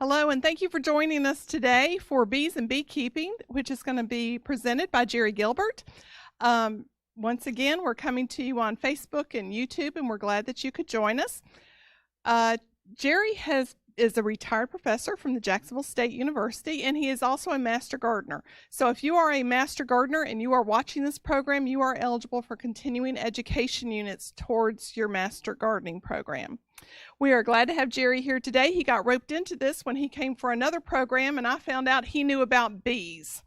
Hello, and thank you for joining us today for Bees and Beekeeping, which is going to be presented by Jerry Gilbert. Once again, we're coming to you on Facebook and YouTube, and we're glad that you could join us. Jerry is a retired professor from the Jacksonville State University, and he is also a master gardener. So if you are a master gardener and you are watching this program, you are eligible for continuing education units towards your master gardening program. We are glad to have Jerry here today. He got roped into this when he came for another program, and I found out he knew about bees.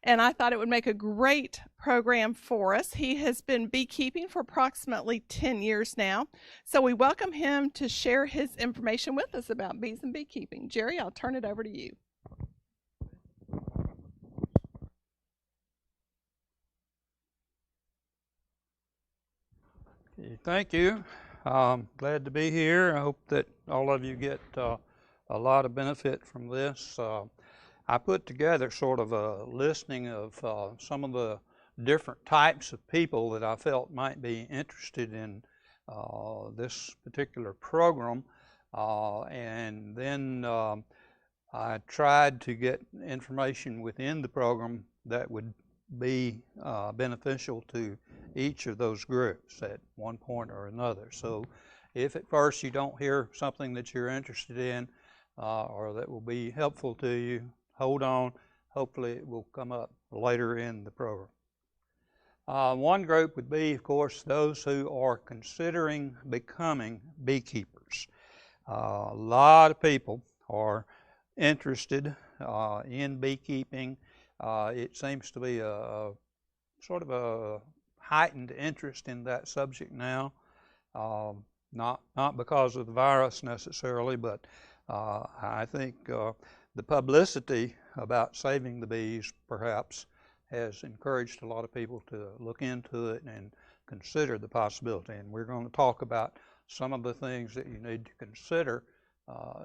And I thought it would make a great program for us. He has been beekeeping for approximately 10 years now. So we welcome him to share his information with us about bees and beekeeping. Jerry, I'll turn it over to you. Thank you. Glad to be here. I hope that all of you get a lot of benefit from this. I put together sort of a listing of some of the different types of people that I felt might be interested in this particular program. And then I tried to get information within the program that would be beneficial to each of those groups at one point or another. So if at first you don't hear something that you're interested in or that will be helpful to you, hold on. Hopefully it will come up later in the program. One group would be, of course, those who are considering becoming beekeepers. A lot of people are interested in beekeeping. It seems to be a sort of a heightened interest in that subject now, not because of the virus necessarily, but I think the publicity about saving the bees perhaps has encouraged a lot of people to look into it and consider the possibility. And we're going to talk about some of the things that you need to consider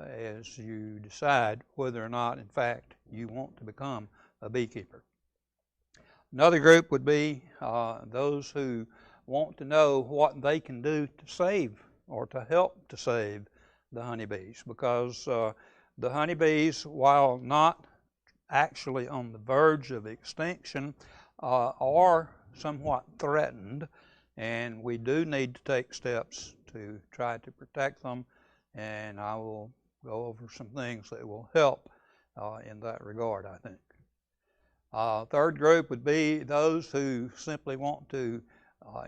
as you decide whether or not, in fact, you want to become a beekeeper. Another group would be those who want to know what they can do to save or to help to save the honeybees, because the honeybees, while not actually on the verge of extinction, are somewhat threatened, and we do need to take steps to try to protect them, and I will go over some things that will help in that regard, I think. Third group would be those who simply want to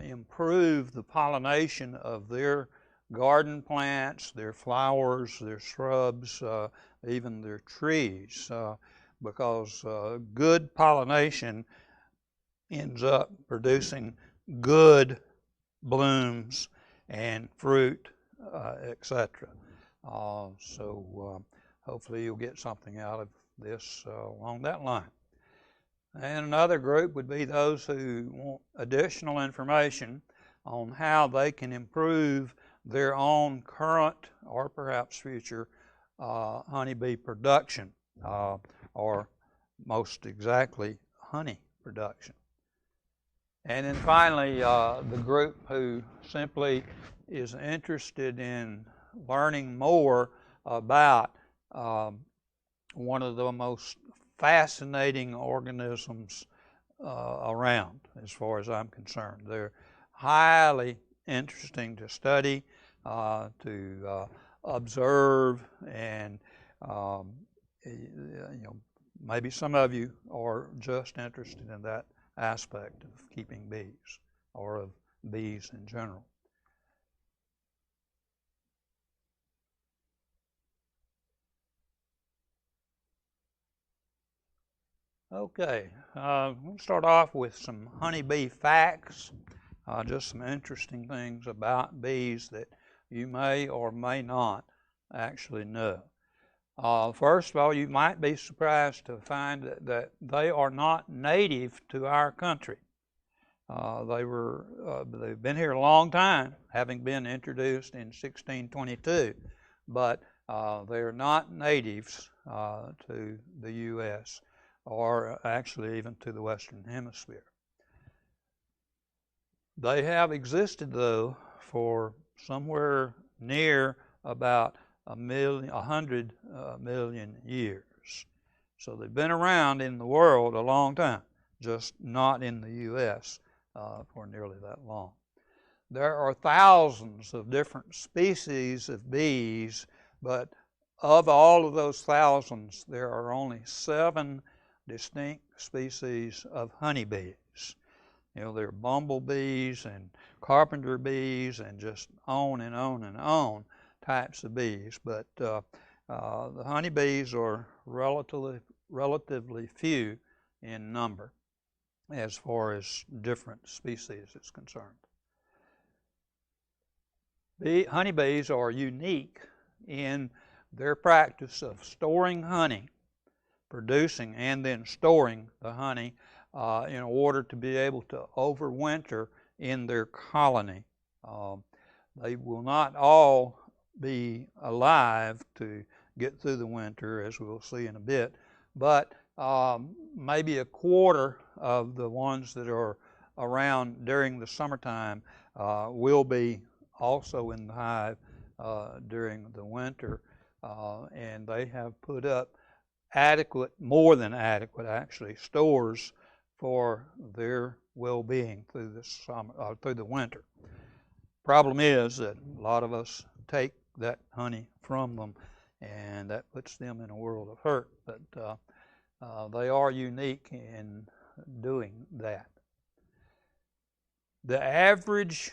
improve the pollination of their garden plants, their flowers, their shrubs, even their trees, because good pollination ends up producing good blooms and fruit, etc. So hopefully you'll get something out of this along that line. And another group would be those who want additional information on how they can improve their own current or perhaps future honeybee production, or most exactly honey production. And then finally, the group who simply is interested in learning more about one of the most fascinating organisms around, as far as I'm concerned. They're highly interesting to study, to observe, and maybe some of you are just interested in that aspect of keeping bees or of bees in general. Okay, we'll start off with some honeybee facts, just some interesting things about bees that you may or may not actually know. First of all, you might be surprised to find that they are not native to our country. They've been here a long time, having been introduced in 1622, but they are not natives to the U.S. or actually even to the Western Hemisphere. They have existed, though, for somewhere near about 100 million years. So they've been around in the world a long time, just not in the U.S. For nearly that long. There are thousands of different species of bees, but of all of those thousands, there are only 7 distinct species of honeybees. You know, there are bumblebees and carpenter bees and just on and on and on types of bees, but the honeybees are relatively few in number as far as different species is concerned. Honeybees are unique in their practice of storing honey, producing and then storing the honey in order to be able to overwinter in their colony. They will not all be alive to get through the winter, as we'll see in a bit, but maybe a quarter of the ones that are around during the summertime will be also in the hive during the winter, and they have put up adequate, more than adequate actually, stores for their well-being through the summer, through the winter. Problem is that a lot of us take that honey from them, and that puts them in a world of hurt. But they are unique in doing that. The average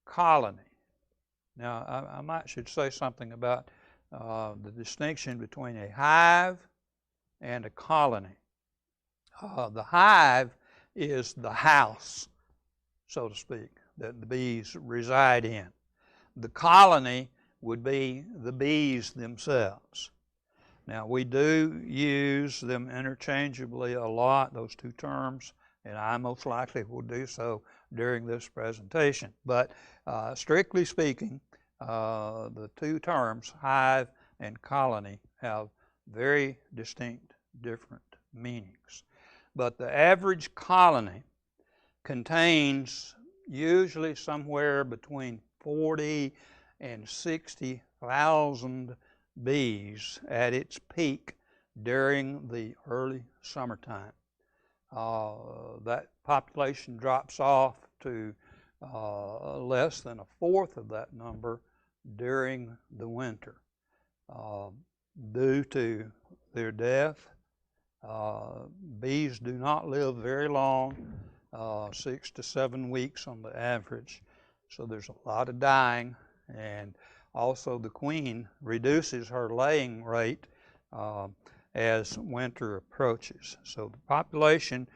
colony. Now, I should say something about the distinction between a hive and a colony. The hive is the house, so to speak, that the bees reside in. The colony would be the bees themselves. Now, we do use them interchangeably a lot, those two terms, and I most likely will do so during this presentation. But strictly speaking, the two terms, hive and colony, have very distinct, different meanings. But the average colony contains usually somewhere between 40 and 60,000 bees at its peak during the early summertime. That population drops off to less than a fourth of that number during the winter due to their death. Bees do not live very long, 6 to 7 weeks on the average, so there's a lot of dying, and also the queen reduces her laying rate as winter approaches. So the population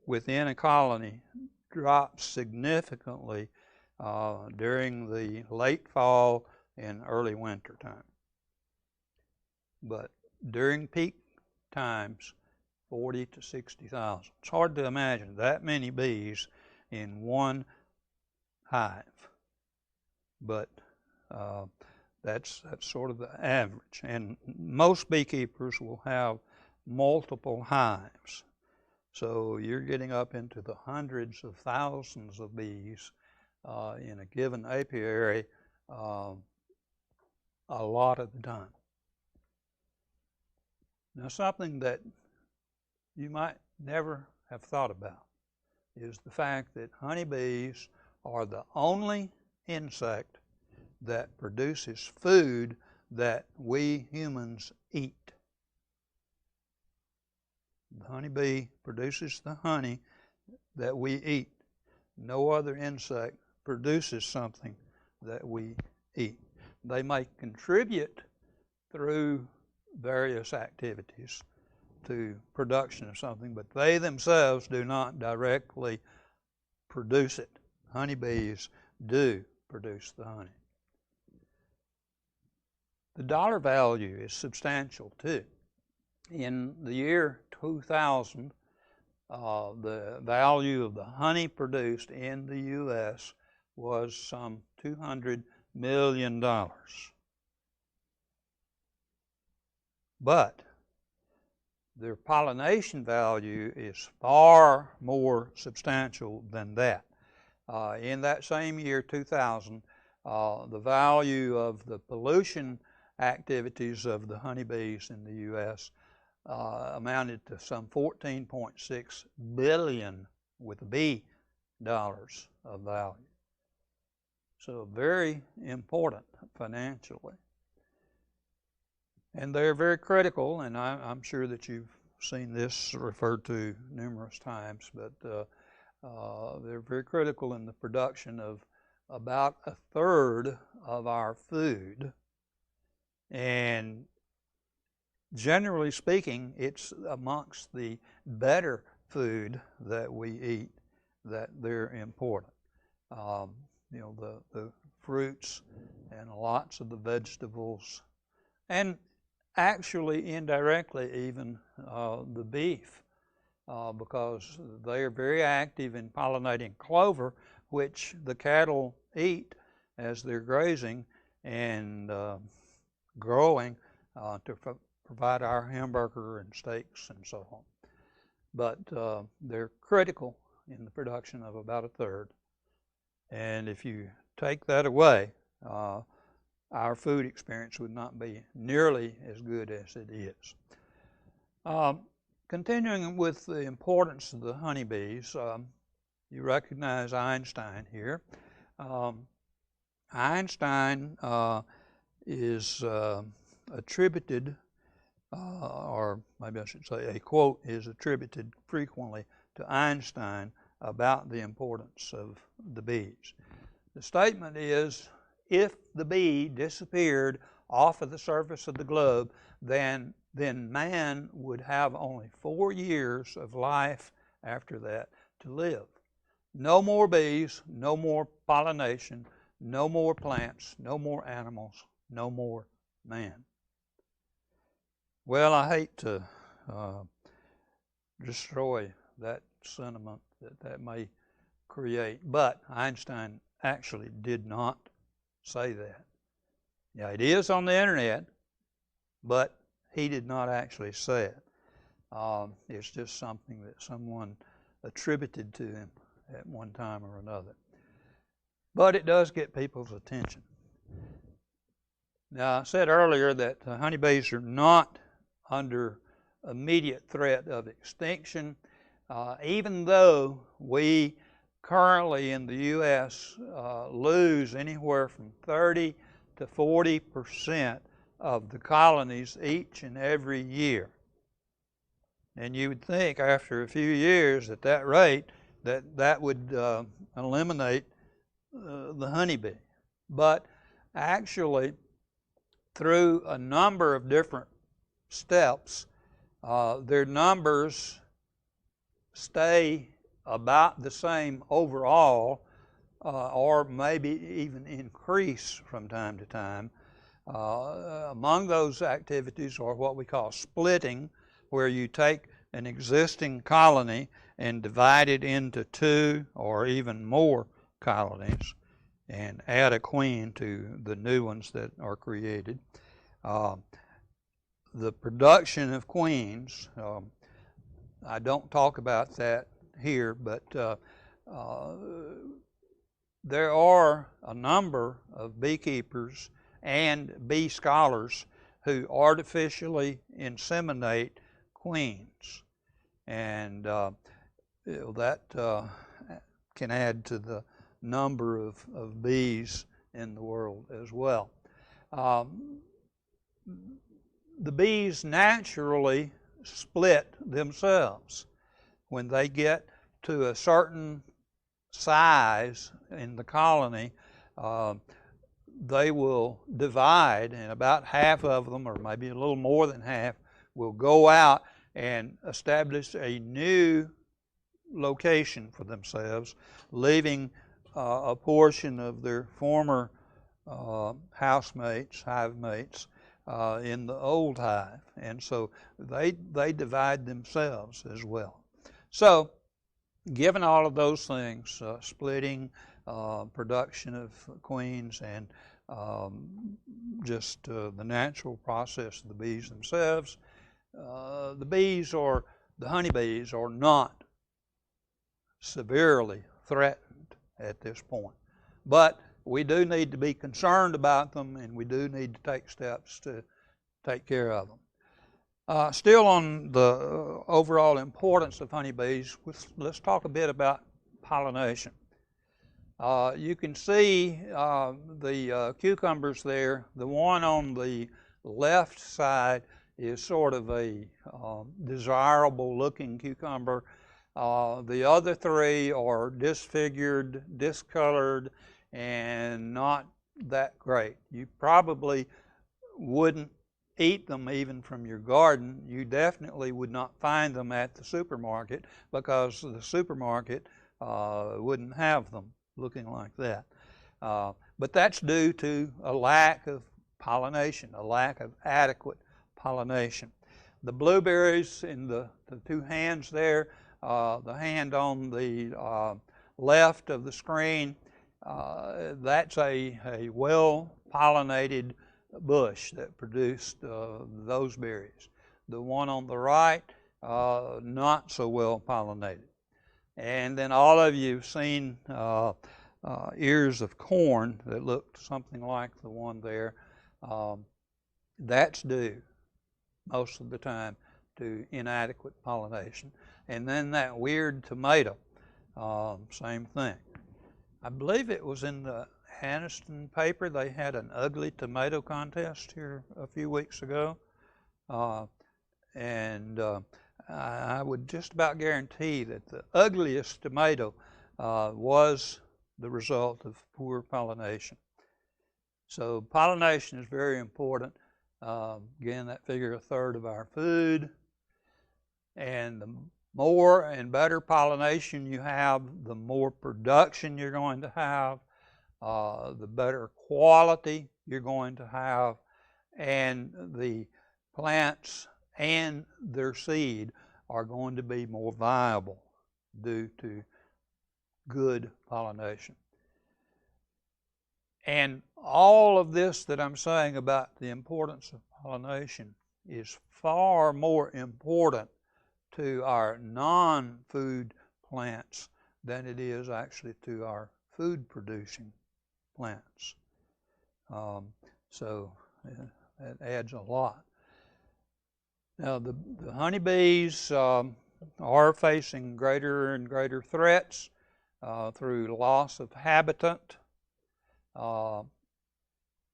within a colony drops significantly during the late fall and early winter time. But during peak times, 40 to 60,000. It's hard to imagine that many bees in one hive, but that's sort of the average. And most beekeepers will have multiple hives. So you're getting up into the hundreds of thousands of bees in a given apiary a lot of the time. Now, something that you might never have thought about is the fact that honeybees are the only insect that produces food that we humans eat. The honeybee produces the honey that we eat. No other insect produces something that we eat. They may contribute through various activities to production of something, but they themselves do not directly produce it. Honeybees do produce the honey. The dollar value is substantial too. In the year 2000, the value of the honey produced in the U.S. was some $200 million. But their pollination value is far more substantial than that. In that same year, 2000, the value of the pollution activities of the honeybees in the U.S. Amounted to some 14.6 billion with a B dollars of value. So very important financially. And they're very critical, and I'm sure that you've seen this referred to numerous times, but they're very critical in the production of about a third of our food. And generally speaking, it's amongst the better food that we eat that they're important. You know, the fruits and lots of the vegetables, and actually indirectly even the beef, because they are very active in pollinating clover, which the cattle eat as they're grazing and growing to provide our hamburger and steaks and so on. But they're critical in the production of about a third. And if you take that away, our food experience would not be nearly as good as it is. Continuing with the importance of the honeybees, you recognize Einstein here. Einstein is attributed, or maybe I should say a quote is attributed frequently to Einstein about the importance of the bees. The statement is, if the bee disappeared off of the surface of the globe, then man would have only 4 years of life after that to live. No more bees, no more pollination, no more plants, no more animals, no more man. Well, I hate to destroy that sentiment that may create, but Einstein actually did not say that. Yeah, it is on the internet, but he did not actually say it. It's just something that someone attributed to him at one time or another. But it does get people's attention. Now, I said earlier that honeybees are not under immediate threat of extinction, even though we currently in the U.S. Lose anywhere from 30 to 40% of the colonies each and every year. And you would think after a few years at that rate that would eliminate the honeybee. But actually, through a number of different steps, their numbers stay about the same overall, or maybe even increase from time to time. Among those activities are what we call splitting, where you take an existing colony and divide it into 2 or even more colonies and add a queen to the new ones that are created. The production of queens, I don't talk about that here, but there are a number of beekeepers and bee scholars who artificially inseminate queens, and that can add to the number of bees in the world as well. The bees naturally split themselves. When they get to a certain size in the colony, they will divide, and about half of them, or maybe a little more than half, will go out and establish a new location for themselves, leaving a portion of their former housemates, hive mates, in the old hive. And so they divide themselves as well. So given all of those things, splitting, production of queens, and just the natural process of the bees themselves, the honeybees are not severely threatened at this point. But we do need to be concerned about them, and we do need to take steps to take care of them. Still on the overall importance of honeybees, let's talk a bit about pollination. You can see the cucumbers there. The one on the left side is sort of a desirable looking cucumber. The other three are disfigured, discolored, and not that great. You probably wouldn't eat them even from your garden. You definitely would not find them at the supermarket because the supermarket wouldn't have them looking like that. But that's due to a lack of pollination, a lack of adequate pollination. The blueberries in the two hands there, the hand on the left of the screen, that's a well-pollinated bush that produced those berries. The one on the right, not so well pollinated. And then all of you have seen ears of corn that looked something like the one there. That's due most of the time to inadequate pollination. And then that weird tomato, same thing. I believe it was in the Anniston paper. They had an ugly tomato contest here a few weeks ago. I would just about guarantee that the ugliest tomato was the result of poor pollination. So pollination is very important. Again, that figure 1/3 of our food. And the more and better pollination you have, the more production you're going to have, the better quality you're going to have, and the plants and their seed are going to be more viable due to good pollination. And all of this that I'm saying about the importance of pollination is far more important to our non-food plants than it is actually to our food-producing plants. So that adds a lot. Now the honeybees are facing greater and greater threats through loss of habitat,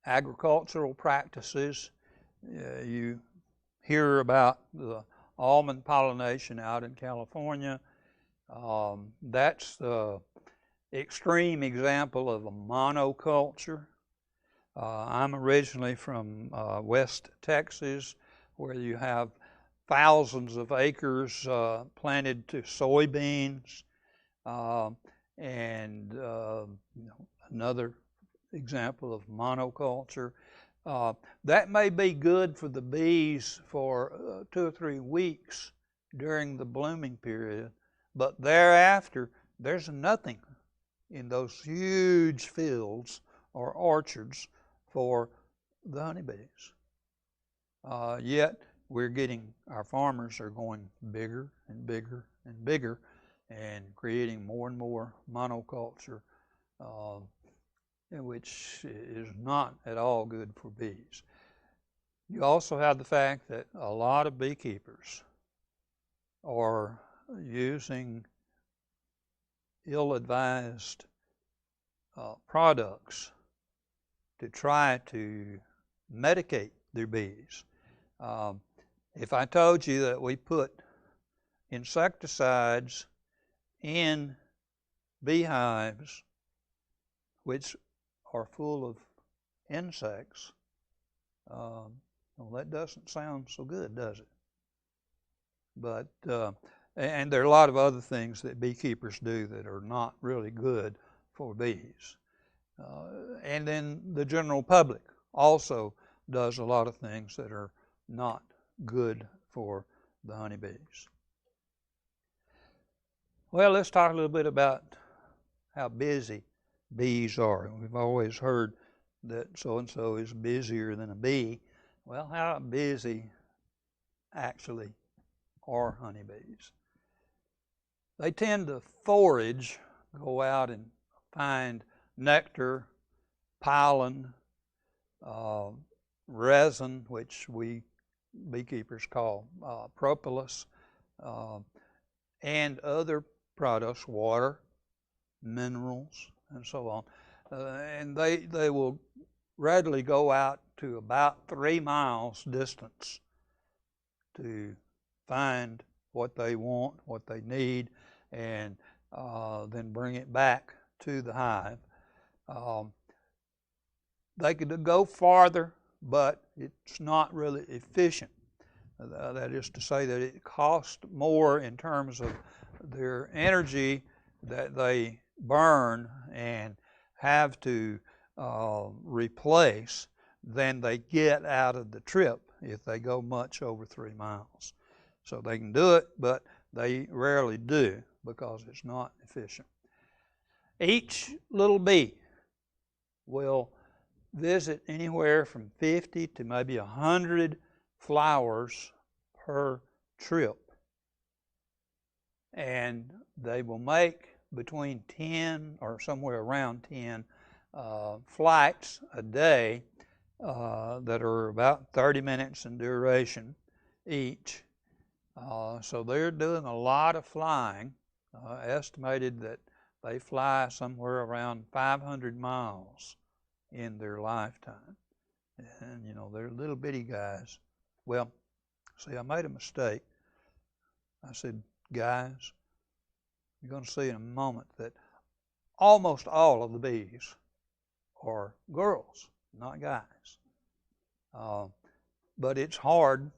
agricultural practices. You hear about the almond pollination out in California. That's the extreme example of a monoculture. I'm originally from West Texas, where you have thousands of acres planted to soybeans, and another example of monoculture. That may be good for the bees for 2 or 3 weeks during the blooming period, but thereafter there's nothing in those huge fields or orchards for the honeybees. Yet our farmers are going bigger and bigger and bigger and creating more and more monoculture, which is not at all good for bees. You also have the fact that a lot of beekeepers are using ill-advised products to try to medicate their bees. If I told you that we put insecticides in beehives which are full of insects, well, that doesn't sound so good, does it? But and there are a lot of other things that beekeepers do that are not really good for bees. And then the general public also does a lot of things that are not good for the honeybees. Well, let's talk a little bit about how busy bees are. We've always heard that so-and-so is busier than a bee. Well, how busy actually are honeybees? They tend to forage, go out and find nectar pollen, resin, which we beekeepers call propolis, and other products, water, minerals, and so on. And they will readily go out to about 3 miles distance to find what they want, what they need, and then bring it back to the hive. They could go farther, but it's not really efficient. That is to say that it costs more in terms of their energy that they burn and have to replace than they get out of the trip if they go much over 3 miles. So they can do it, but they rarely do because it's not efficient. Each little bee will visit anywhere from 50 to maybe 100 flowers per trip. And they will make between 10 or somewhere around 10 flights a day that are about 30 minutes in duration each. So they're doing a lot of flying, estimated that they fly somewhere around 500 miles in their lifetime. And, you know, they're little bitty guys. Well, see, I made a mistake. I said, guys, you're going to see in a moment that almost all of the bees are girls, not guys. But it's hard.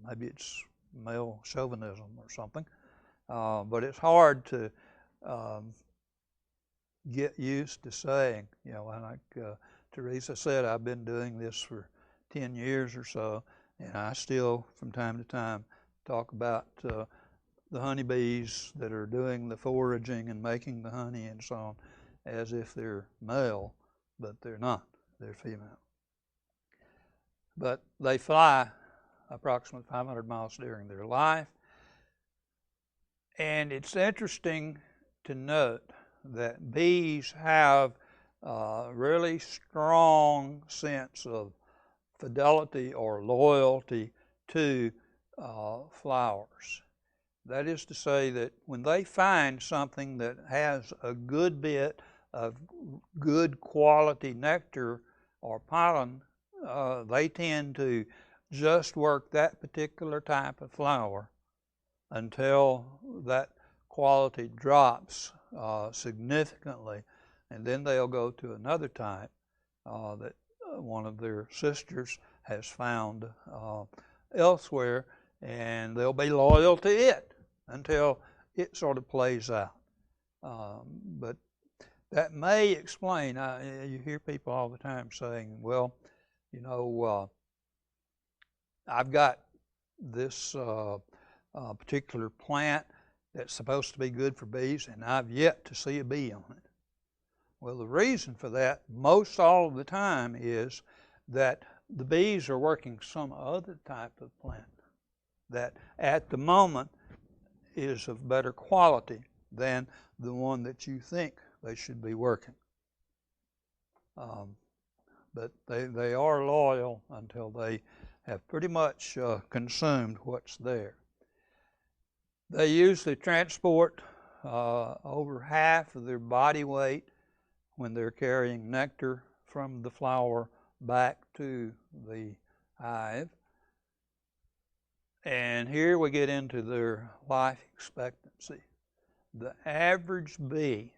Maybe it's male chauvinism or something. But it's hard to get used to saying, you know, like Teresa said, I've been doing this for 10 years or so, and I still, from time to time, talk about the honeybees that are doing the foraging and making the honey and so on as if they're male, but they're not. They're female. But they fly approximately 500 miles during their life. And it's interesting to note that bees have a really strong sense of fidelity or loyalty to flowers. That is to say that when they find something that has a good bit of good quality nectar or pollen, they tend to just work that particular type of flower until that quality drops significantly, and then they'll go to another type that one of their sisters has found elsewhere, and they'll be loyal to it until it sort of plays out. But that may explain, you hear people all the time saying, well, you know, I've got this particular plant that's supposed to be good for bees, and I've yet to see a bee on it. Well, the reason for that most all of the time is that the bees are working some other type of plant that at the moment is of better quality than the one that you think they should be working. But they are loyal until they have pretty much consumed what's there. They usually transport over half of their body weight when they're carrying nectar from the flower back to the hive. And here we get into their life expectancy. The average bee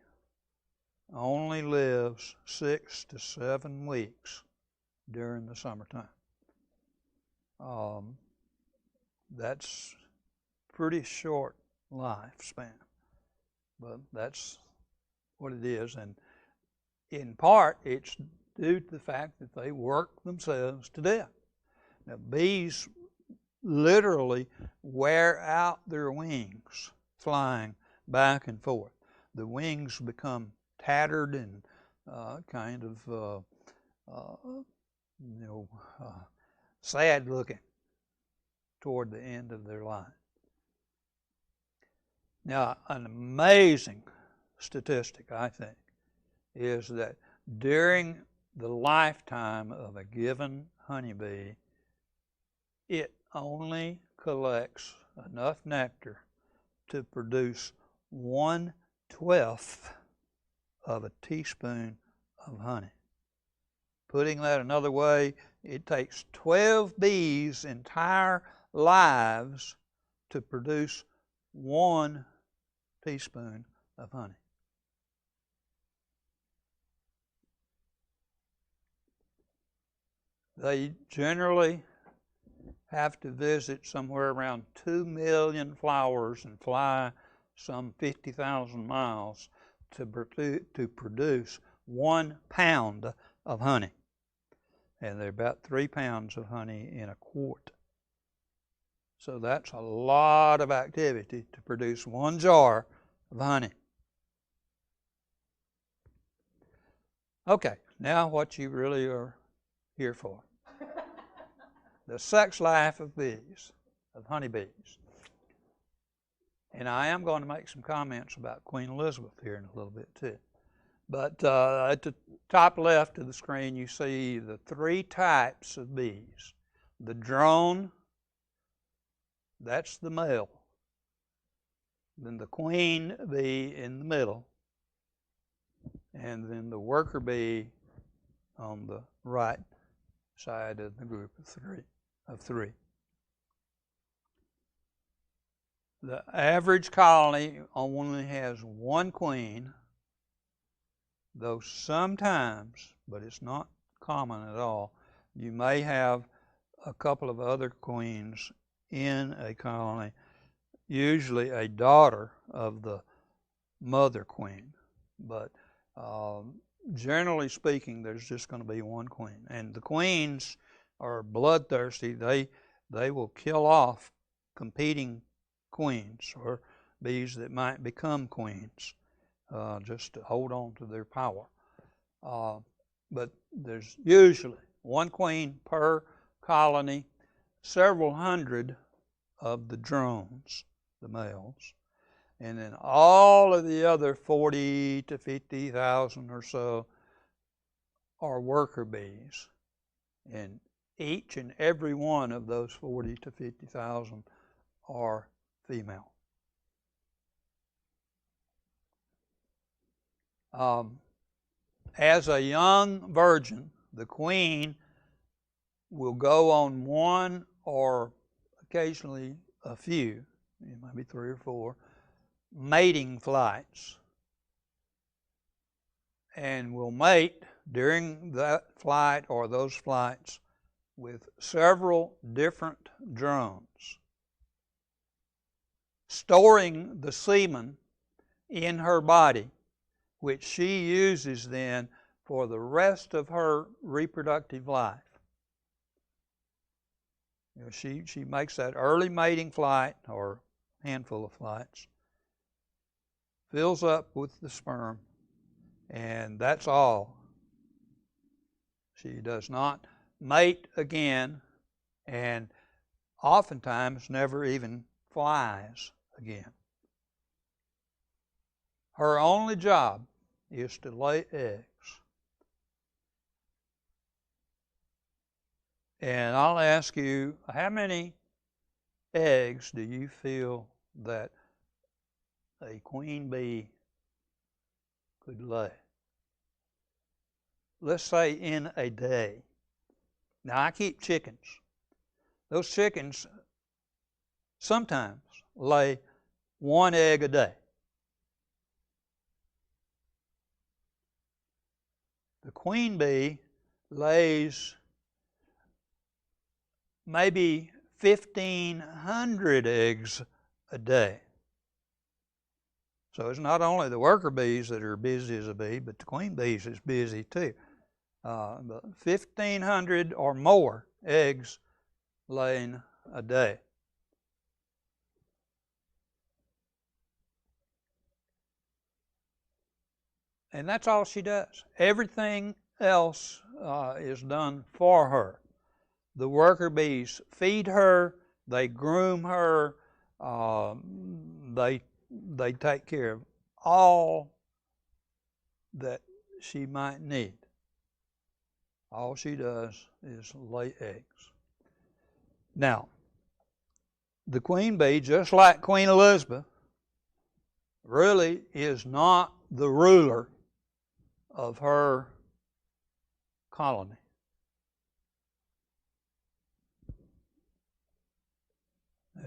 only lives 6 to 7 weeks during the summertime. That's pretty short lifespan, but that's what it is. And in part, it's due to the fact that they work themselves to death. Now, bees literally wear out their wings flying back and forth. The wings become tattered and kind of, sad looking toward the end of their life. Now, an amazing statistic, I think, is that during the lifetime of a given honeybee, it only collects enough nectar to produce 1/12 of a teaspoon of honey. Putting that another way, it takes 12 bees' entire lives to produce 1 teaspoon of honey. They generally have to visit somewhere around 2 million flowers and fly some 50,000 miles to produce 1 pound of honey. And there are about 3 pounds of honey in a quart. So that's a lot of activity to produce 1 jar of honey. Okay, now what you really are here for. The sex life of bees, of honeybees. And I am going to make some comments about Queen Elizabeth here in a little bit too. But at the top left of the screen, you see the 3 types of bees. The drone, that's the male. Then the queen bee in the middle. And then the worker bee on the right side of the group of three. The average colony only has 1 queen, though sometimes, but it's not common at all, you may have a couple of other queens in a colony, usually a daughter of the mother queen. But generally speaking, there's just going to be 1 queen. And the queens are bloodthirsty. They will kill off competing queens or bees that might become queens just to hold on to their power. But there's usually 1 queen per colony, several hundred of the drones, the males, and then all of the other 40 to 50,000 or so are worker bees. And each and every one of those 40 to 50,000 are female. As a young virgin, the queen will go on 1 or occasionally a few, maybe 3 or 4, mating flights, and will mate during that flight or those flights with several different drones, storing the semen in her body, which she uses then for the rest of her reproductive life. You know, she makes that early mating flight or handful of flights, fills up with the sperm, and that's all. She does not mate again, and oftentimes never even flies again. Her only job is to lay eggs. And I'll ask you, how many eggs do you feel that a queen bee could lay? Let's say in a day. Now, I keep chickens. Those chickens sometimes lay 1 egg a day. The queen bee lays maybe 1,500 eggs a day. So it's not only the worker bees that are busy as a bee, but the queen bees is busy too. 1,500 or more eggs laying a day. And that's all she does. Everything else is done for her. The worker bees feed her, they groom her, they take care of all that she might need. All she does is lay eggs. Now, the queen bee, just like Queen Elizabeth, really is not the ruler of her colony.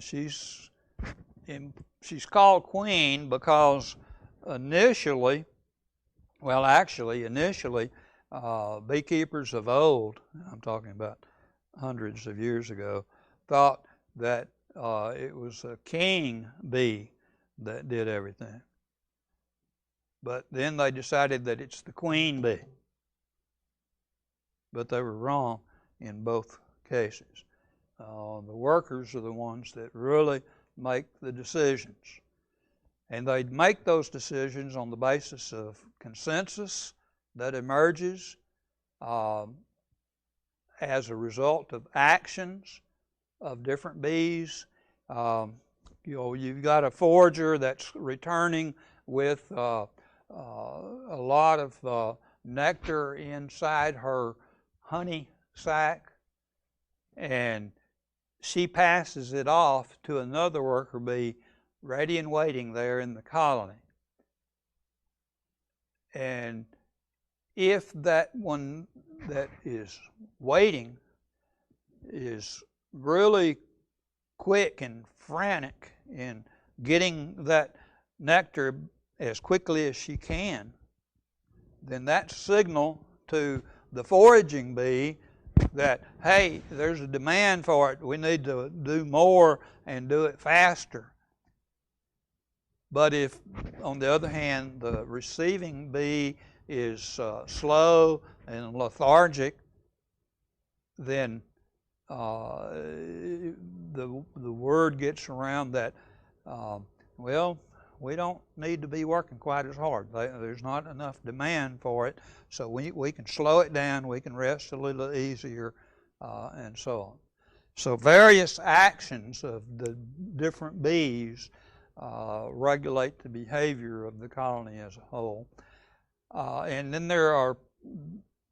She's called queen because initially, beekeepers of old, I'm talking about hundreds of years ago, thought that it was a king bee that did everything. But then they decided that it's the queen bee. But they were wrong in both cases. The workers are the ones that really make the decisions. And they make those decisions on the basis of consensus that emerges as a result of actions of different bees. You've got a forager that's returning with a lot of nectar inside her honey sac, and she passes it off to another worker bee ready and waiting there in the colony. And if that one that is waiting is really quick and frantic in getting that nectar as quickly as she can, then that's a signal to the foraging bee that, hey, there's a demand for it. We need to do more and do it faster. But if, on the other hand, the receiving bee is slow and lethargic, then the word gets around that, well, we don't need to be working quite as hard. There's not enough demand for it, so we can slow it down, we can rest a little easier, and so on. So various actions of the different bees regulate the behavior of the colony as a whole. And then there are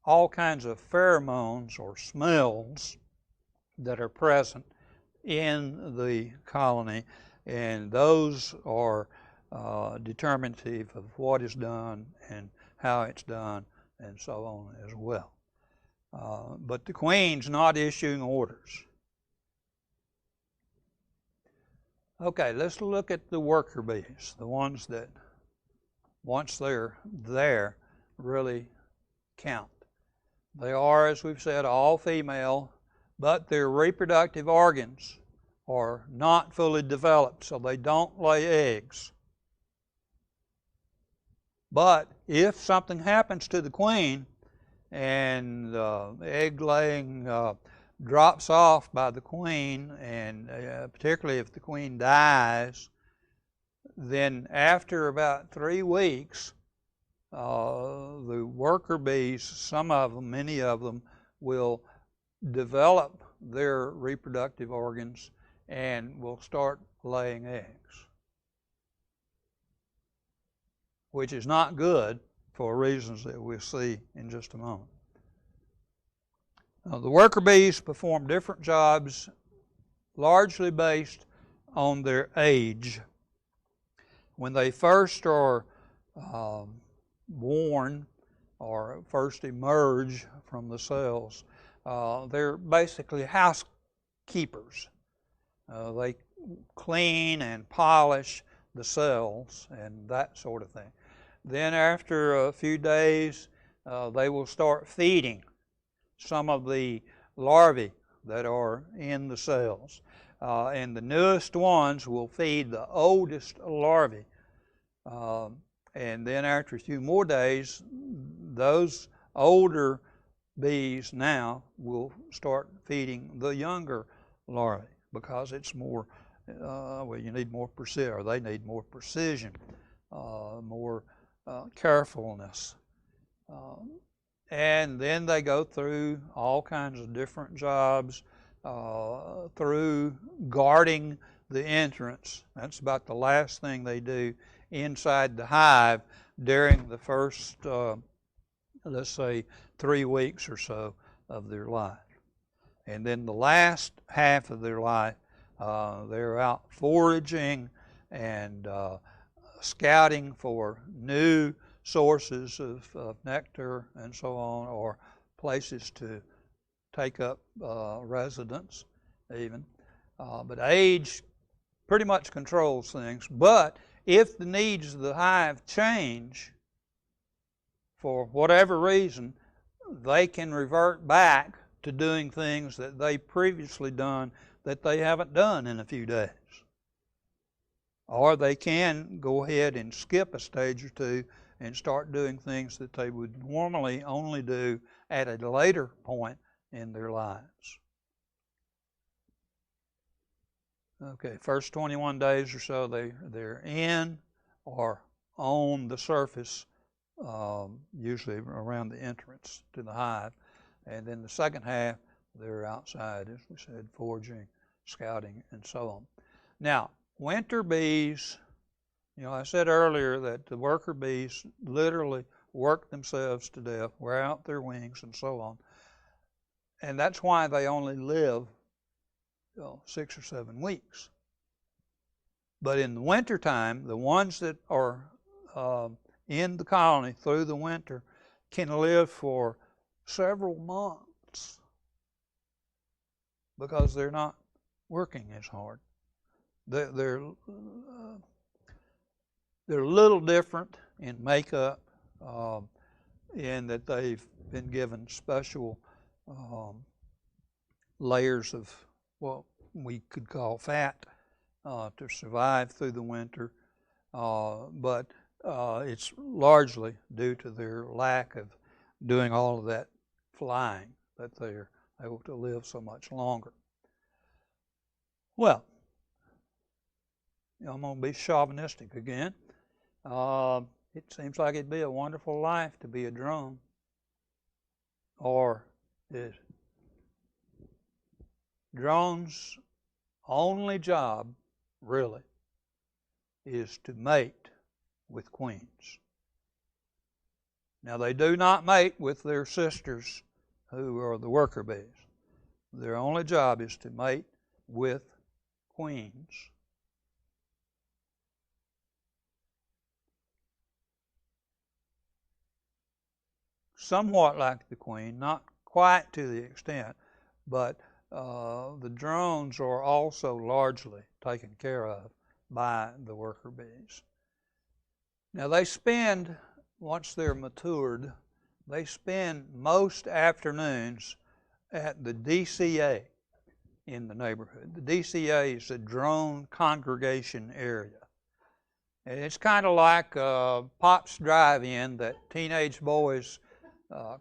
all kinds of pheromones or smells that are present in the colony, and those are determinative of what is done and how it's done and so on as well. But the queen's not issuing orders. Okay, let's look at the worker bees, the ones that once they're there really count. They are, as we've said, all female, but their reproductive organs are not fully developed, so they don't lay eggs. But if something happens to the queen and egg laying drops off by the queen, and particularly if the queen dies, then after about 3 weeks, the worker bees, some of them, many of them, will develop their reproductive organs and will start laying eggs, which is not good for reasons that we'll see in just a moment. The worker bees perform different jobs, largely based on their age. When they first are born or first emerge from the cells, they're basically housekeepers. They clean and polish the cells and that sort of thing. Then after a few days, they will start feeding some of the larvae that are in the cells. And the newest ones will feed the oldest larvae. And then after a few more days, those older bees now will start feeding the younger larvae because it's more, you need more precision, or they need more precision, more carefulness. And then they go through all kinds of different jobs, through guarding the entrance. That's about the last thing they do inside the hive during the first let's say 3 weeks or so of their life. And then the last half of their life, they're out foraging and scouting for new sources of nectar and so on, or places to take up residence even. But age pretty much controls things. But if the needs of the hive change for whatever reason, they can revert back to doing things that they previously done that they haven't done in a few days. Or they can go ahead and skip a stage or two and start doing things that they would normally only do at a later point in their lives. Okay, first 21 days or so they're in or on the surface, usually around the entrance to the hive. And then the second half, they're outside, as we said, foraging, scouting, and so on. Now, winter bees, I said earlier that the worker bees literally work themselves to death, wear out their wings, and so on. And that's why they only live 6 or 7 weeks. But in the wintertime, the ones that are in the colony through the winter can live for several months because they're not working as hard. They're a little different in makeup, in that they've been given special layers of what we could call fat to survive through the winter, but it's largely due to their lack of doing all of that flying that they're able to live so much longer. Well, I'm going to be chauvinistic again. It seems like it'd be a wonderful life to be a drone. Or is drones' only job, really, is to mate with queens. Now, they do not mate with their sisters, who are the worker bees. Their only job is to mate with queens. Somewhat like the queen, not quite to the extent, but the drones are also largely taken care of by the worker bees. Now they spend, once they're matured, they spend most afternoons at the DCA in the neighborhood. The DCA is a drone congregation area. And it's kind of like Pop's Drive-In that teenage boys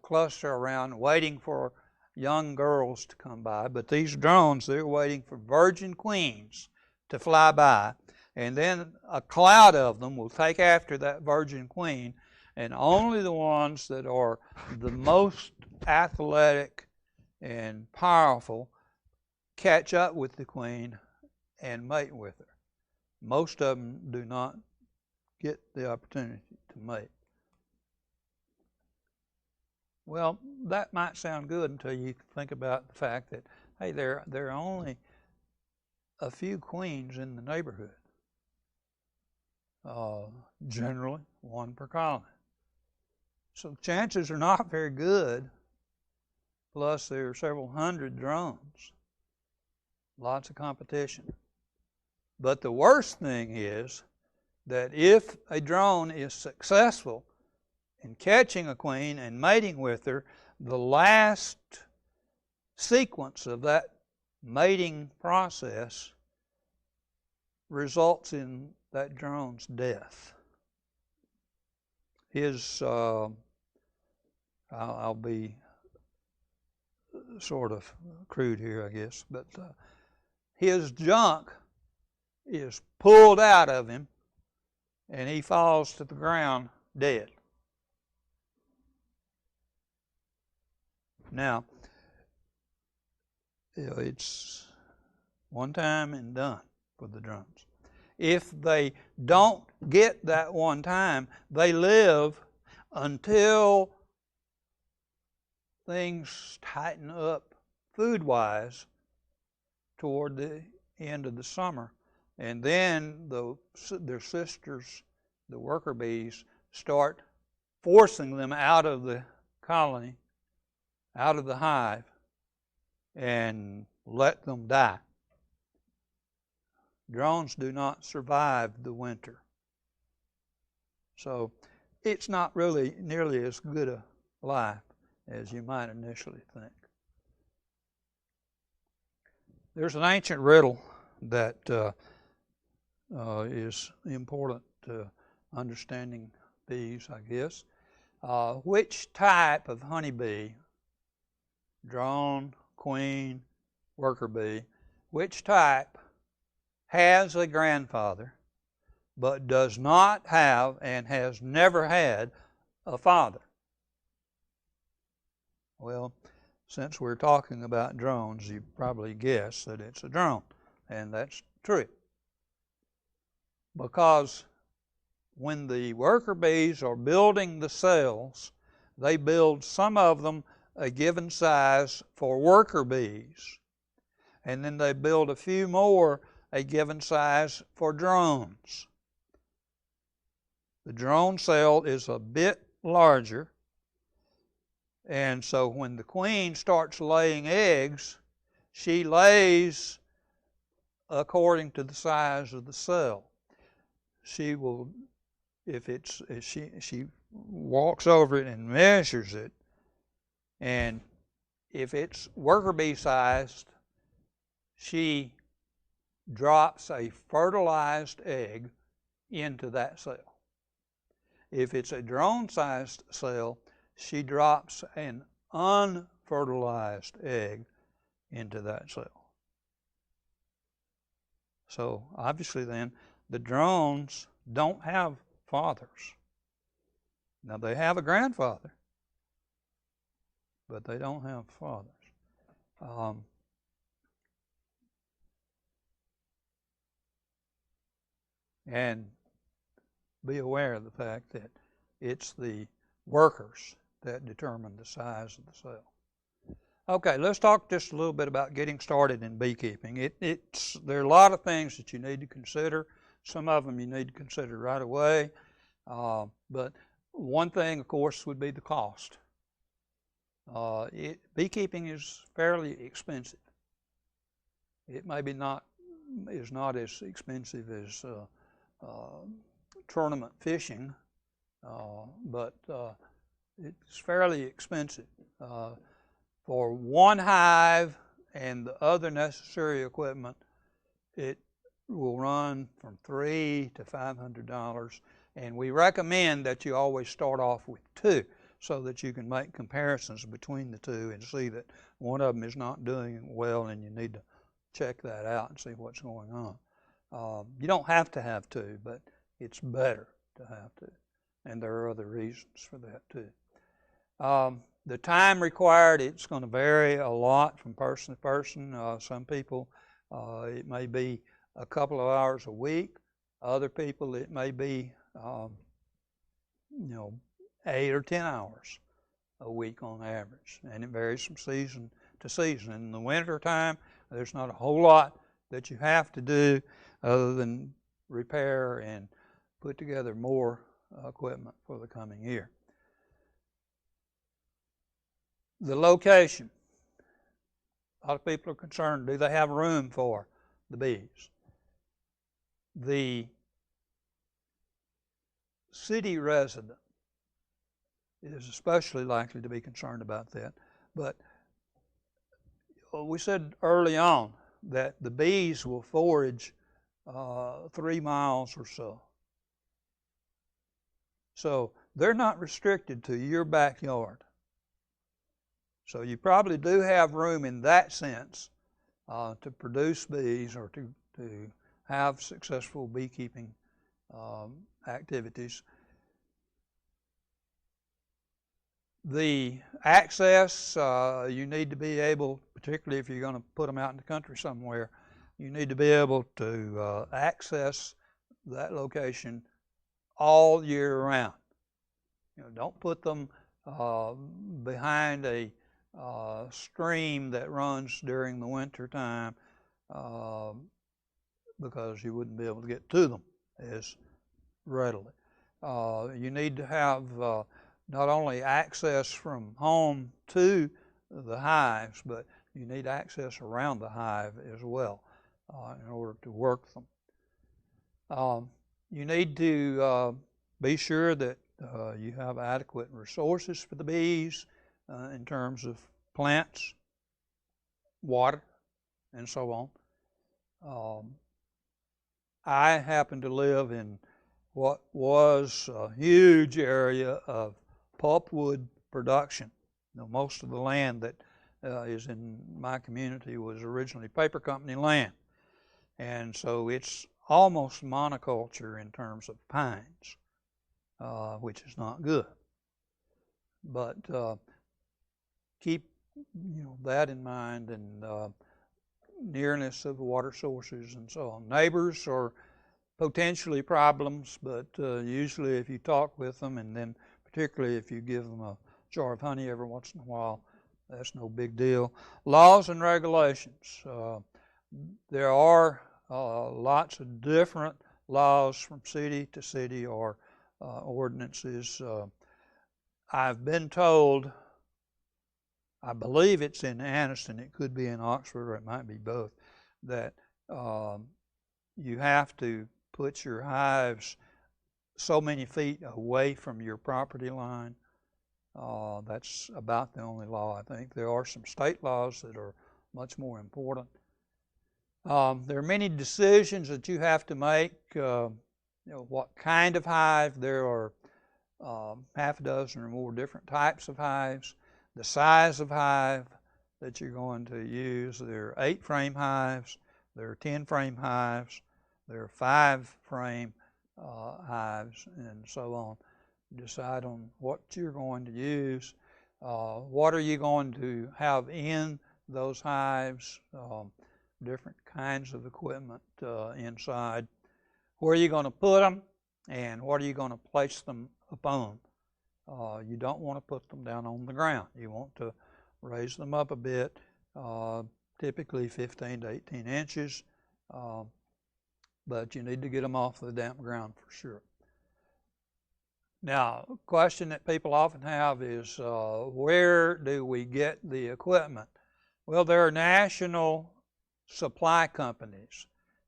cluster around waiting for young girls to come by. But these drones, they're waiting for virgin queens to fly by. And then a cloud of them will take after that virgin queen, and only the ones that are the most athletic and powerful catch up with the queen and mate with her. Most of them do not get the opportunity to mate. Well, that might sound good until you think about the fact that, hey, there are only a few queens in the neighborhood. Generally, one per colony. So chances are not very good. Plus, there are several hundred drones. Lots of competition. But the worst thing is that if a drone is successful in catching a queen and mating with her, the last sequence of that mating process results in that drone's death. His, I'll be sort of crude here, I guess, but his junk is pulled out of him and he falls to the ground dead. Now, it's one time and done for the drones. If they don't get that one time, they live until things tighten up food-wise toward the end of the summer. And then their sisters, the worker bees, start forcing them out of the colony, out of the hive, and let them die. Drones do not survive the winter. So it's not really nearly as good a life as you might initially think. There's an ancient riddle that is important to understanding bees, I guess. Which type of honeybee, drone, queen, worker bee, which type has a grandfather but does not have and has never had a father? Well, since we're talking about drones, you probably guess that it's a drone, and that's true. Because when the worker bees are building the cells, they build some of them a given size for worker bees, and then they build a few more a given size for drones. The drone cell is a bit larger, and so when the queen starts laying eggs, she lays according to the size of the cell. She will, she walks over it and measures it, and if it's worker bee sized, she drops a fertilized egg into that cell. If it's a drone-sized cell, she drops an unfertilized egg into that cell. So obviously then, the drones don't have fathers. Now they have a grandfather, but they don't have fathers. And be aware of the fact that it's the workers that determine the size of the cell. Okay, let's talk just a little bit about getting started in beekeeping. There are a lot of things that you need to consider. Some of them you need to consider right away. But one thing, of course, would be the cost. Beekeeping is fairly expensive. It maybe is not as expensive as tournament fishing, but it's fairly expensive. For one hive and the other necessary equipment, it will run from $300 to $500, and we recommend that you always start off with two so that you can make comparisons between the two and see that one of them is not doing well, and you need to check that out and see what's going on. You don't have to have two, but it's better to have two, and there are other reasons for that too. The time required, it's going to vary a lot from person to person. Some people, it may be a couple of hours a week. Other people, it may be 8 or 10 hours a week on average, and it varies from season to season. In the winter time, there's not a whole lot that you have to do other than repair and put together more equipment for the coming year. The location. A lot of people are concerned, do they have room for the bees? The city resident is especially likely to be concerned about that. But we said early on that the bees will forage 3 miles or so. So they're not restricted to your backyard. So you probably do have room in that sense to produce bees or to have successful beekeeping activities. The access, you need to be able, particularly if you're going to put them out in the country somewhere, you need to be able to access that location all year round. Don't put them behind a stream that runs during the winter time because you wouldn't be able to get to them as readily. You need to have not only access from home to the hives, but you need access around the hive as well in order to work them. You need to be sure that you have adequate resources for the bees in terms of plants, water, and so on. I happen to live in what was a huge area of pulpwood production. Most of the land that is in my community was originally paper company land. And so it's almost monoculture in terms of pines, which is not good. But keep that in mind, and nearness of water sources and so on. Neighbors are potentially problems, but usually if you talk with them, and then particularly if you give them a jar of honey every once in a while, that's no big deal. Laws and regulations. There are lots of different laws from city to city or ordinances. I've been told, I believe it's in Anniston, it could be in Oxford, or it might be both, that you have to put your hives so many feet away from your property line. That's about the only law, I think. There are some state laws that are much more important. There are many decisions that you have to make. What kind of hive? There are half a dozen or more different types of hives. The size of hive that you're going to use. There are 8-frame hives. There are 10-frame hives. There are 5-frame hives, and so on. Decide on what you're going to use. What are you going to have in those hives? Different kinds of equipment inside. Where are you going to put them, and what are you going to place them upon? You don't want to put them down on the ground. You want to raise them up a bit, typically 15 to 18 inches, but you need to get them off the damp ground for sure. Now, a question that people often have is, where do we get the equipment? Well, there are national supply companies.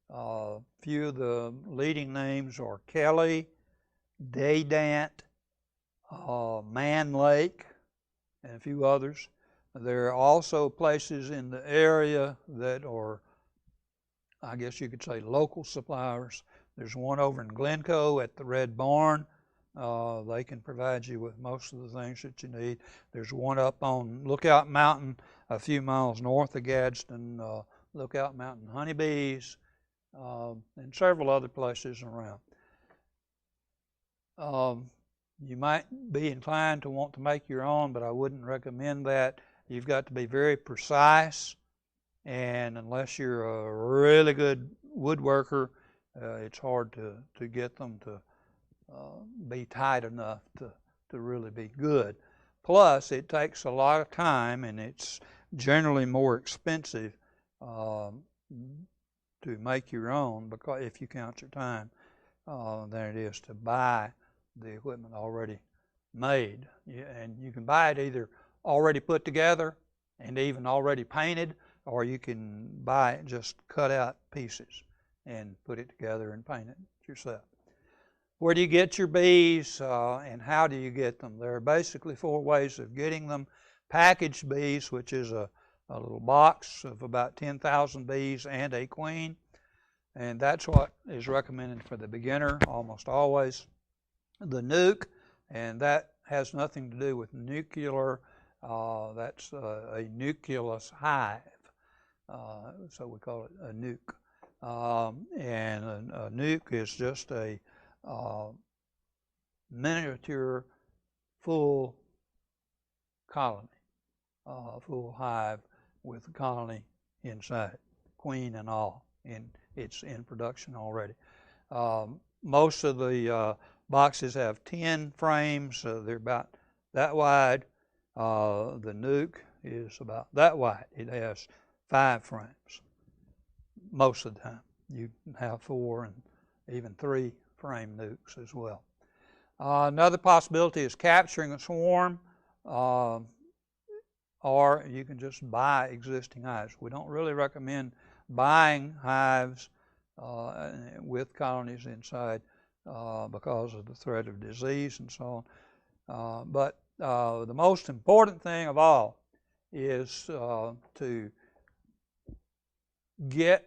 A few of the leading names are Kelly, Dadant, Man Lake, and a few others. There are also places in the area that are, I guess you could say, local suppliers. There's one over in Glencoe at the Red Barn. They can provide you with most of the things that you need. There's one up on Lookout Mountain a few miles north of Gadsden, Lookout Mountain Honeybees, and several other places around. You might be inclined to want to make your own, but I wouldn't recommend that. You've got to be very precise, and unless you're a really good woodworker, it's hard to get them to be tight enough to really be good. Plus, it takes a lot of time, and it's generally more expensive to make your own, because if you count your time, than it is to buy the equipment already made. And you can buy it either already put together and even already painted, or you can buy it just cut out pieces and put it together and paint it yourself. Where do you get your bees and how do you get them? There are basically 4 ways of getting them. Packaged bees, which is a little box of about 10,000 bees and a queen, and that's what is recommended for the beginner almost always. The nuke, and that has nothing to do with nuclear, that's a nucleus hive, so we call it a nuke. And a nuke is just a miniature full colony, full hive with a colony inside, queen and all, and it's in production already. Most of the boxes have 10 frames, they're about that wide. The nuke is about that wide. It has 5 frames most of the time. You can have 4 and even 3 frame nukes as well. Another possibility is capturing a swarm, or you can just buy existing hives. We don't really recommend buying hives with colonies inside because of the threat of disease and so on. But the most important thing of all is to get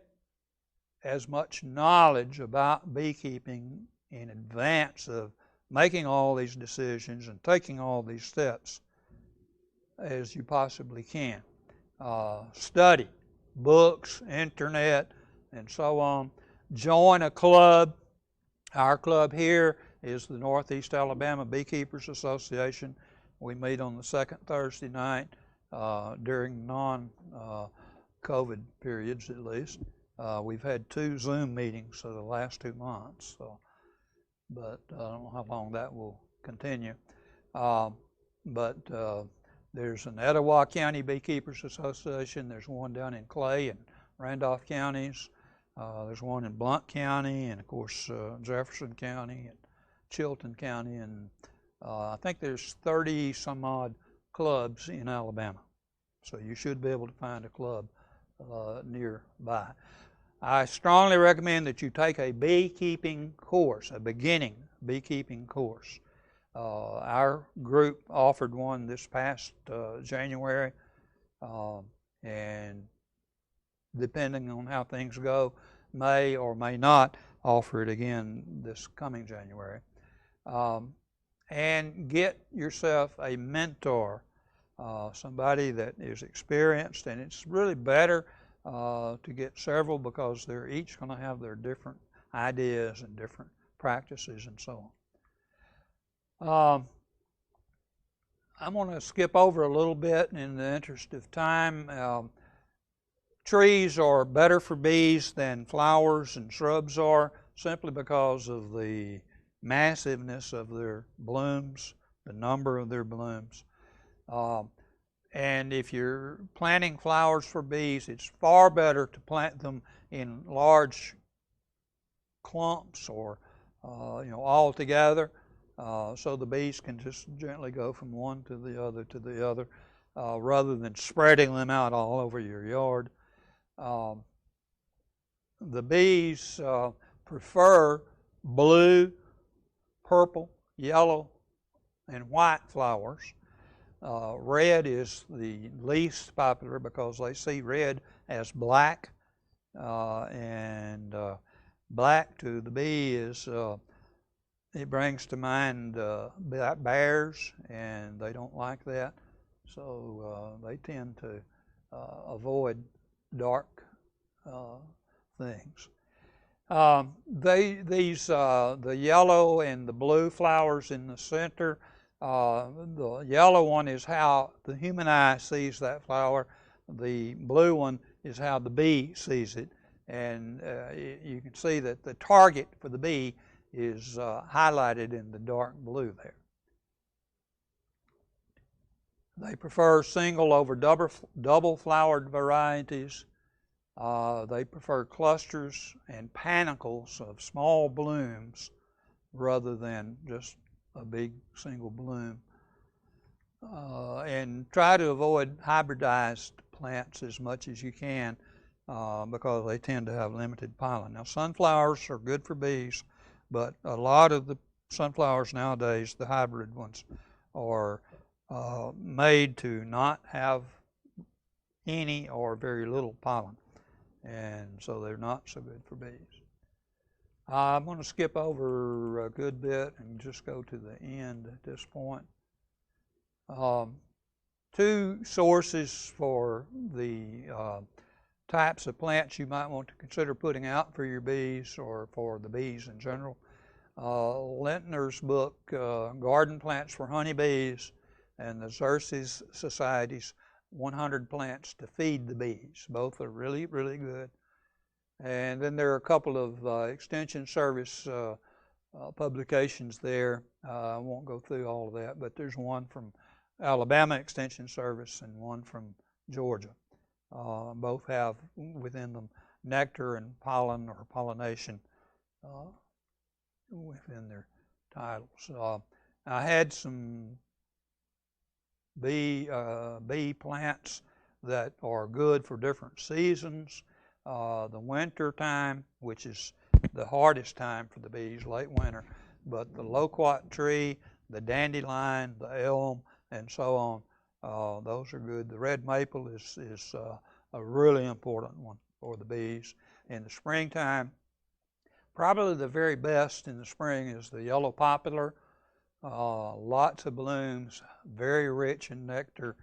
as much knowledge about beekeeping in advance of making all these decisions and taking all these steps as you possibly can. Study books, internet, and so on. Join a club. Our club here is the Northeast Alabama Beekeepers Association. We meet on the second Thursday night during non-COVID periods at least. We've had 2 Zoom meetings for the last 2 months, but I don't know how long that will continue. There's an Etowah County Beekeepers Association. There's one down in Clay and Randolph counties. There's one in Blount County, and of course Jefferson County and Chilton County, and I think there's 30 some odd clubs in Alabama. So you should be able to find a club nearby. I strongly recommend that you take a beekeeping course, a beginning beekeeping course. Our group offered one this past January, and depending on how things go, may or may not offer it again this coming January. And get yourself a mentor, somebody that is experienced, and it's really better to get several because they're each going to have their different ideas and different practices and so on. I'm going to skip over a little bit in the interest of time. Trees are better for bees than flowers and shrubs are, simply because of the massiveness of their blooms, the number of their blooms. And if you're planting flowers for bees, it's far better to plant them in large clumps or all together, so the bees can just gently go from one to the other, rather than spreading them out all over your yard. The bees prefer blue, purple, yellow, and white flowers. Red is the least popular because they see red as black, and black to the bee is, it brings to mind bears, and they don't like that, so they tend to avoid dark things. The yellow and the blue flowers in the center, the yellow one is how the human eye sees that flower. The blue one is how the bee sees it. And you can see that the target for the bee is highlighted in the dark blue there. They prefer single over double flowered varieties. They prefer clusters and panicles of small blooms rather than just a big single bloom. And try to avoid hybridized plants as much as you can because they tend to have limited pollen. Now, sunflowers are good for bees, but a lot of the sunflowers nowadays, the hybrid ones, are made to not have any or very little pollen, and so they're not so good for bees. I'm going to skip over a good bit and just go to the end at this point. 2 sources for the types of plants you might want to consider putting out for your bees or for the bees in general. Lintner's book, Garden Plants for Honeybees, and the Xerces Society's 100 Plants to Feed the Bees. Both are really, really good. And then there are a couple of Extension Service publications there. I won't go through all of that, but there's one from Alabama Extension Service and one from Georgia. Both have within them nectar and pollen or pollination within their titles. I had some bee plants that are good for different seasons. The winter time, which is the hardest time for the bees, late winter, but the loquat tree, the dandelion, the elm, and so on, those are good. The red maple is a really important one for the bees. In the springtime, probably the very best in the spring is the yellow poplar. Lots of blooms, very rich in nectar,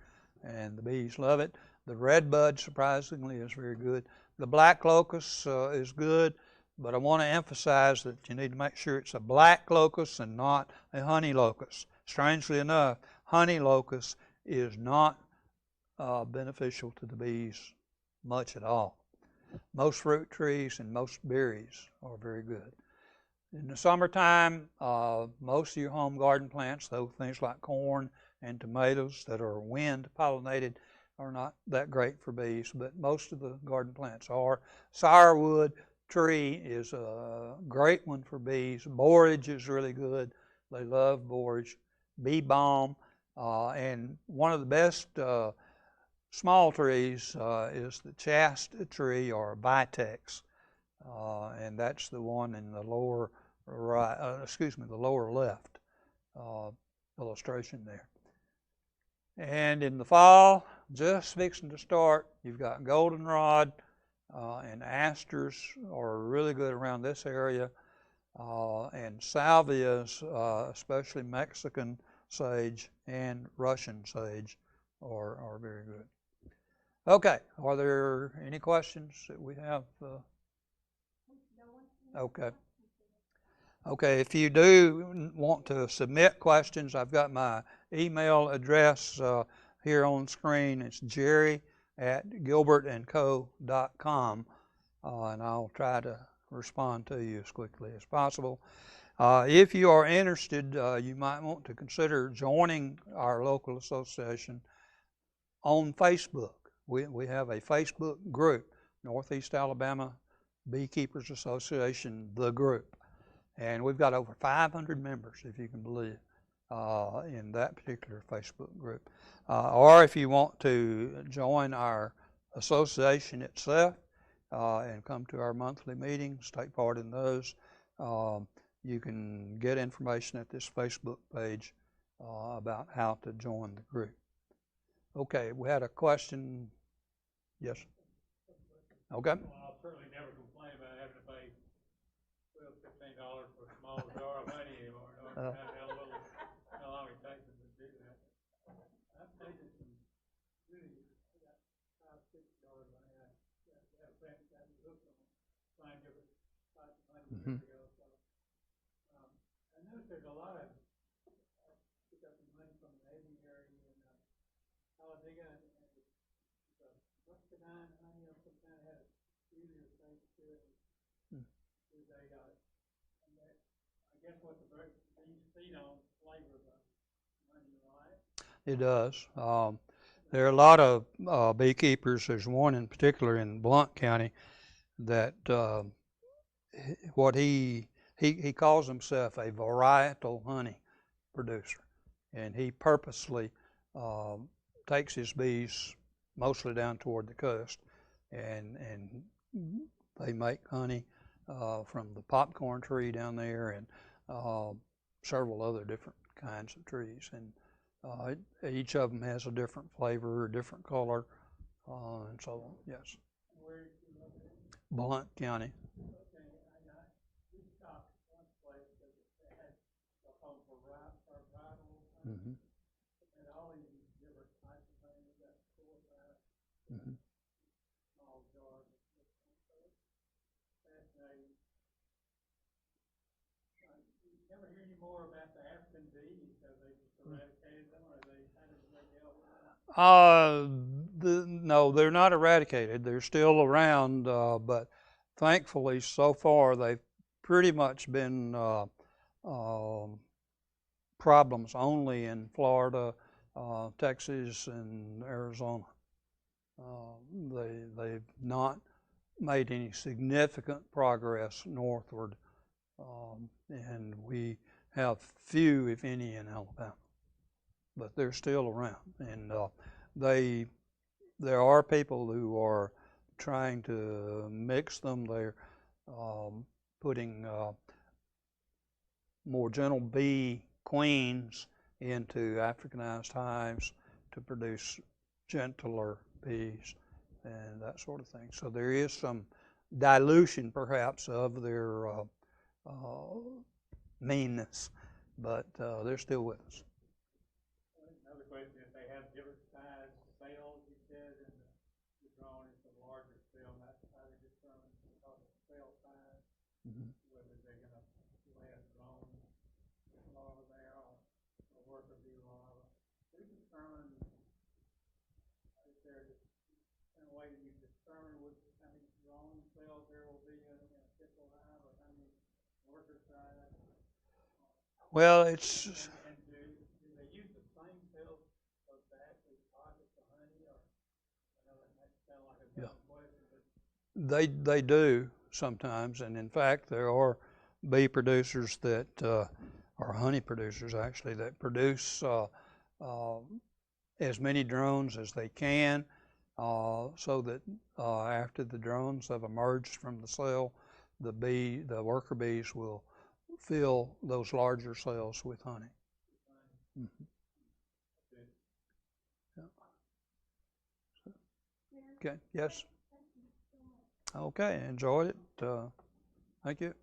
and the bees love it. The redbud, surprisingly, is very good. The black locust is good, but I want to emphasize that you need to make sure it's a black locust and not a honey locust. Strangely enough, honey locust is not beneficial to the bees much at all. Most fruit trees and most berries are very good. In the summertime, most of your home garden plants, though things like corn and tomatoes that are wind pollinated, are not that great for bees, but most of the garden plants are. Sourwood tree is a great one for bees. Borage is really good. They love borage. Bee balm, and one of the best small trees is the chaste tree or vitex, and that's the one in the lower right, the lower left illustration there. And in the fall, just fixing to start, you've got goldenrod and asters are really good around this area, and salvias, especially Mexican sage and Russian sage, are very good. Okay, are there any questions that we have? Okay. Okay, if you do want to submit questions, I've got my email address here on screen. It's jerry@gilbertandco.com, and I'll try to respond to you as quickly as possible. If you are interested, you might want to consider joining our local association on Facebook. We have a Facebook group, Northeast Alabama Beekeepers Association, the group. And we've got over 500 members, if you can believe, in that particular Facebook group. Or if you want to join our association itself and come to our monthly meetings, take part in those, you can get information at this Facebook page about how to join the group. Okay, we had a question. Yes? Okay. Well, I'll certainly never complain about having to pay $12, $15 for a small jar of honey anymore. How long it takes them to do that. I've taken some really, $5, $6 money. I have a friend that was hooked on buying different types of honey years ago. So, I noticed there's a lot of, I picked up some money from the Navy area in Talladega, and muscadine honey of some kind had a peculiar taste to it. I guess what the bees feed on flavor the honey, right? It does. There are a lot of beekeepers. There's one in particular in Blount County that what he calls himself a varietal honey producer, and he purposely takes his bees mostly down toward the coast, and they make honey from the popcorn tree down there and several other different kinds of trees, and each of them has a different flavor, a different color, and so on. Yes. Where do you live in? Blount County. Okay, we stopped one place that had a home for varietal honey. And all these different types of honey. We got 4 or 5 small jars. Fascinating. You ever hear any more about the African bees? Have they just eradicated them, or how did they deal with them? No, they're not eradicated. They're still around, but thankfully, so far, they've pretty much been problems only in Florida, Texas and Arizona. They've not made any significant progress northward, and we have few, if any, in Alabama. But they're still around, and there are people who are trying to mix them. They're putting more gentle bee queens into Africanized hives to produce gentler bees and that sort of thing. So there is some dilution, perhaps, of their meanness, but they're still with us. Another question, if they have different size cells, you said, and the drone is a larger cell, and that's how they determine the cell size, whether they're going to lay a drone larva there or a worker bee larva. Who determines, is there in a way that you determine how many drone cells there will be in a typical hive, or how many worker size? Well, it's... And do they use the same cells to actually pocket the honey, or I know that might sound like a dumb question, but They do sometimes, and in fact there are bee producers that, or honey producers actually, that produce as many drones as they can, so that after the drones have emerged from the cell, the worker bees will fill those larger cells with honey. Mm-hmm. Yeah. Okay, yes. Okay, enjoyed it. Thank you.